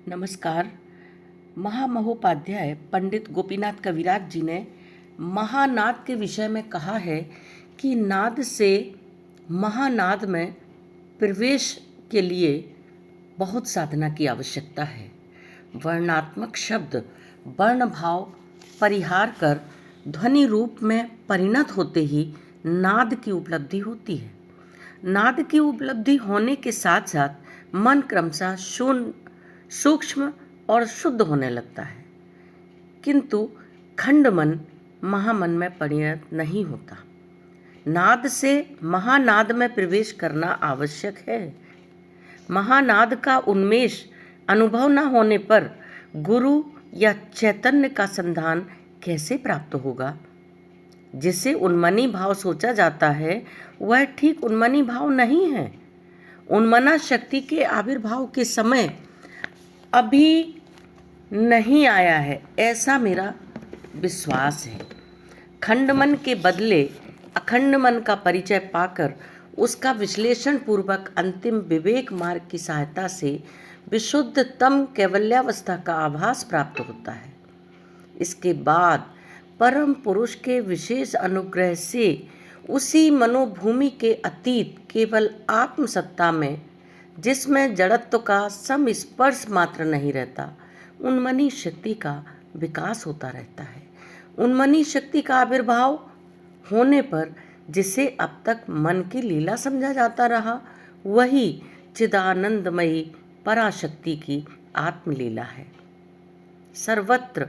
नमस्कार। महामहोपाध्याय पंडित गोपीनाथ कविराज जी ने महानाद के विषय में कहा है कि नाद से महानाद में प्रवेश के लिए बहुत साधना की आवश्यकता है। वर्णात्मक शब्द वर्ण भाव परिहार कर ध्वनि रूप में परिणत होते ही नाद की उपलब्धि होती है। नाद की उपलब्धि होने के साथ साथ मन क्रमशः शून्य, सूक्ष्म और शुद्ध होने लगता है, किंतु खंड मन महामन में परिणत नहीं होता। नाद से महानाद में प्रवेश करना आवश्यक है। महानाद का उन्मेष अनुभव न होने पर गुरु या चैतन्य का संधान कैसे प्राप्त होगा? जिसे उन्मनी भाव सोचा जाता है वह ठीक उन्मनी भाव नहीं है। उन्मना शक्ति के आविर्भाव के समय अभी नहीं आया है, ऐसा मेरा विश्वास है। खंड मन के बदले अखंड मन का परिचय पाकर उसका विश्लेषण पूर्वक अंतिम विवेक मार्ग की सहायता से विशुद्धतम कैवल्यावस्था का आभास प्राप्त होता है। इसके बाद परम पुरुष के विशेष अनुग्रह से उसी मनोभूमि के अतीत केवल आत्मसत्ता में, जिसमें जड़त्व का संस्पर्श मात्र नहीं रहता, उन्मनी शक्ति का विकास होता रहता है। उन्मनी शक्ति का आविर्भाव होने पर जिसे अब तक मन की लीला समझा जाता रहा, वही चिदानंदमयी पराशक्ति की आत्मलीला है। सर्वत्र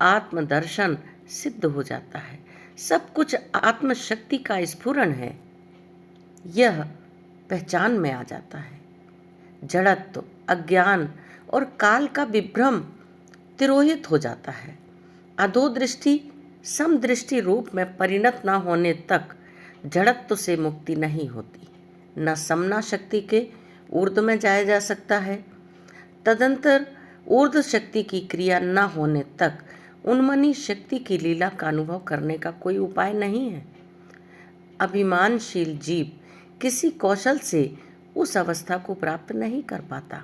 आत्मदर्शन सिद्ध हो जाता है। सब कुछ आत्मशक्ति का स्फुरण है, यह पहचान में आ जाता है। जड़त्व, अज्ञान और काल का विभ्रम तिरोहित हो जाता है। अधोदृष्टि समदृष्टि रूप में परिणत न होने तक जड़त्व से मुक्ति नहीं होती। न समना शक्ति के ऊर्ध्व में जाया जा सकता है। तदंतर ऊर्ध्व शक्ति की क्रिया न होने तक उन्मनी शक्ति की लीला का अनुभव करने का कोई उपाय नहीं है। अभिमानशील जीव किसी कौशल से उस अवस्था को प्राप्त नहीं कर पाता।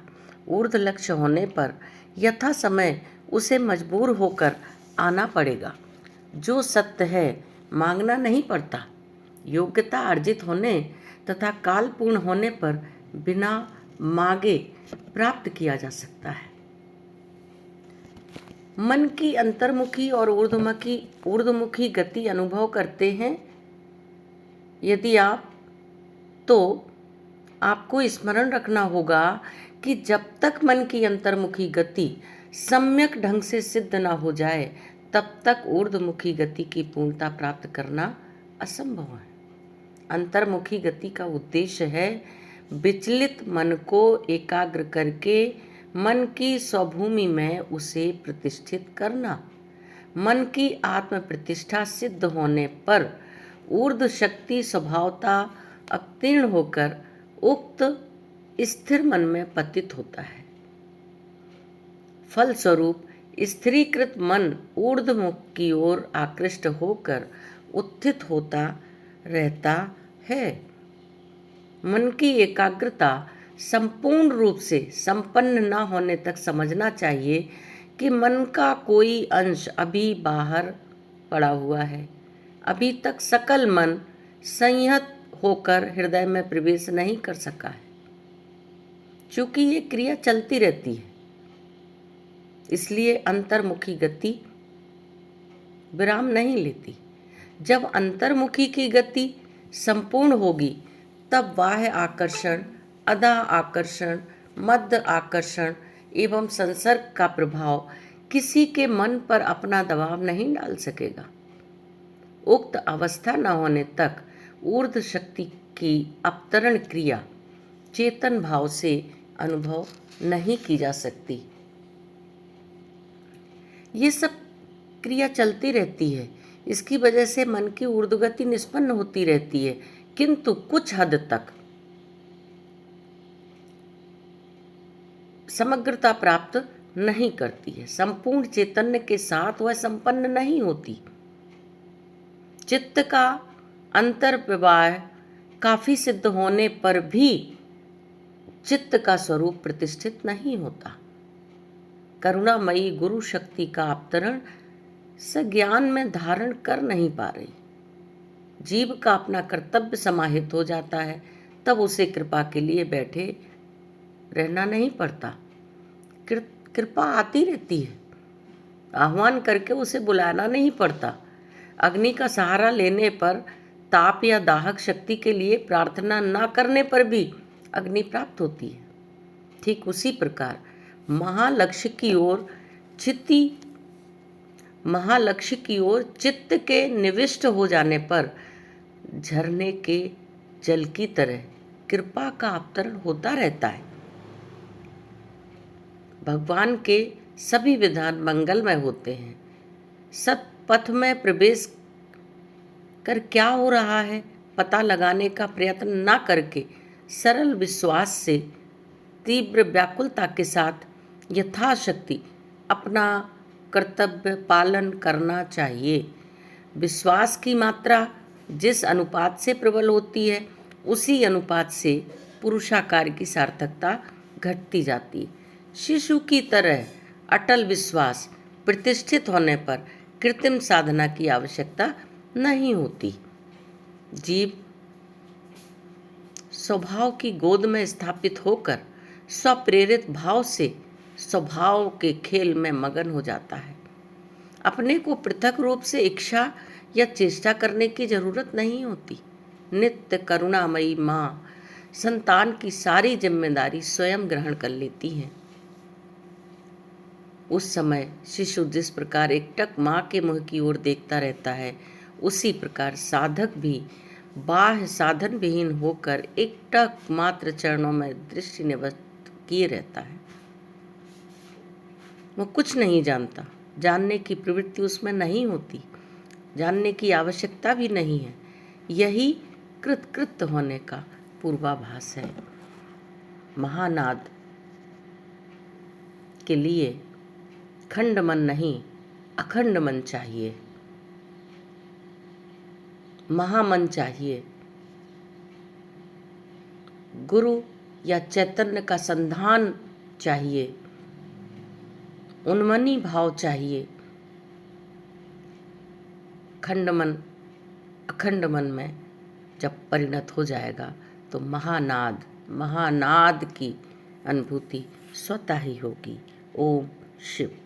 ऊर्ध्व लक्ष्य होने पर यथा समय उसे मजबूर होकर आना पड़ेगा। जो सत्य है मांगना नहीं पड़ता। योग्यता अर्जित होने तथा काल पूर्ण होने पर बिना मांगे प्राप्त किया जा सकता है। मन की अंतर्मुखी और ऊर्ध्वमुखी गति अनुभव करते हैं यदि आप, तो आपको स्मरण रखना होगा कि जब तक मन की अंतर्मुखी गति सम्यक ढंग से सिद्ध न हो जाए, तब तक ऊर्ध्वमुखी गति की पूर्णता प्राप्त करना असंभव है। अंतर्मुखी गति का उद्देश्य है विचलित मन को एकाग्र करके मन की स्वभूमि में उसे प्रतिष्ठित करना। मन की आत्म प्रतिष्ठा सिद्ध होने पर ऊर्ध्व शक्ति स्वभावता अवतीर्ण होकर उक्त स्थिर मन में पतित होता है। फलस्वरूप स्थिरीकृत मन ऊर्ध्वमुख की ओर आकृष्ट होकर उत्थित होता रहता है। मन की एकाग्रता संपूर्ण रूप से संपन्न न होने तक समझना चाहिए कि मन का कोई अंश अभी बाहर पड़ा हुआ है। अभी तक सकल मन संयत होकर हृदय में प्रवेश नहीं कर सका है। चूंकि ये क्रिया चलती रहती है, इसलिए अंतर्मुखी गति विराम नहीं लेती। जब अंतर्मुखी की गति संपूर्ण होगी, तब बाह्य आकर्षण, अधा आकर्षण, मध्य आकर्षण एवं संसर्ग का प्रभाव किसी के मन पर अपना दबाव नहीं डाल सकेगा। उक्त अवस्था न होने तक ऊर्ध्व शक्ति की अवतरण क्रिया चेतन भाव से अनुभव नहीं की जा सकती। ये सब क्रिया चलती रहती है, इसकी वजह से मन की ऊर्ध्वगति निष्पन्न होती रहती है, किंतु कुछ हद तक समग्रता प्राप्त नहीं करती है। संपूर्ण चैतन्य के साथ वह संपन्न नहीं होती। चित्त का अंतर्प्रवाह काफी सिद्ध होने पर भी चित्त का स्वरूप प्रतिष्ठित नहीं होता। करुणामयी गुरु शक्ति का अवतरण सज्ञान में धारण कर नहीं पा रही। जीव का अपना कर्तव्य समाहित हो जाता है, तब उसे कृपा के लिए बैठे रहना नहीं पड़ता। कृपा आती रहती है, आह्वान करके उसे बुलाना नहीं पड़ता। अग्नि का सहारा लेने पर, ताप या दाहक शक्ति के लिए प्रार्थना न करने पर भी अग्नि प्राप्त होती है। ठीक उसी प्रकार महालक्ष्य की ओर चित्त के निविष्ट हो जाने पर झरने के जल की तरह कृपा का अवतरण होता रहता है। भगवान के सभी विधान मंगलमय होते हैं। सत्पथ में प्रवेश कर क्या हो रहा है पता लगाने का प्रयत्न न करके सरल विश्वास से तीव्र व्याकुलता के साथ यथाशक्ति अपना कर्तव्य पालन करना चाहिए। विश्वास की मात्रा जिस अनुपात से प्रबल होती है, उसी अनुपात से पुरुषाकार की सार्थकता घटती जाती है। शिशु की तरह अटल विश्वास प्रतिष्ठित होने पर कृत्रिम साधना की आवश्यकता नहीं होती। जीव स्वभाव की गोद में स्थापित होकर स्वप्रेरित भाव से स्वभाव के खेल में मगन हो जाता है। अपने को पृथक रूप से इच्छा या चेष्टा करने की जरूरत नहीं होती। नित्य करुणामयी माँ संतान की सारी जिम्मेदारी स्वयं ग्रहण कर लेती है। उस समय शिशु जिस प्रकार एकटक माँ के मुख की ओर देखता रहता है, उसी प्रकार साधक भी बाह्य साधन विहीन होकर एकटक मात्र चरणों में दृष्टि निवृत्त किए रहता है। वो कुछ नहीं जानता, जानने की प्रवृत्ति उसमें नहीं होती, जानने की आवश्यकता भी नहीं है। यही कृत होने का पूर्वाभास है। महानाद के लिए खंड मन नहीं, अखंड मन चाहिए, महामन चाहिए। गुरु या चैतन्य का संधान चाहिए, उन्मनी भाव चाहिए। खंड मन अखंड मन में जब परिणत हो जाएगा तो महानाद की अनुभूति स्वतः ही होगी। ओम शिव।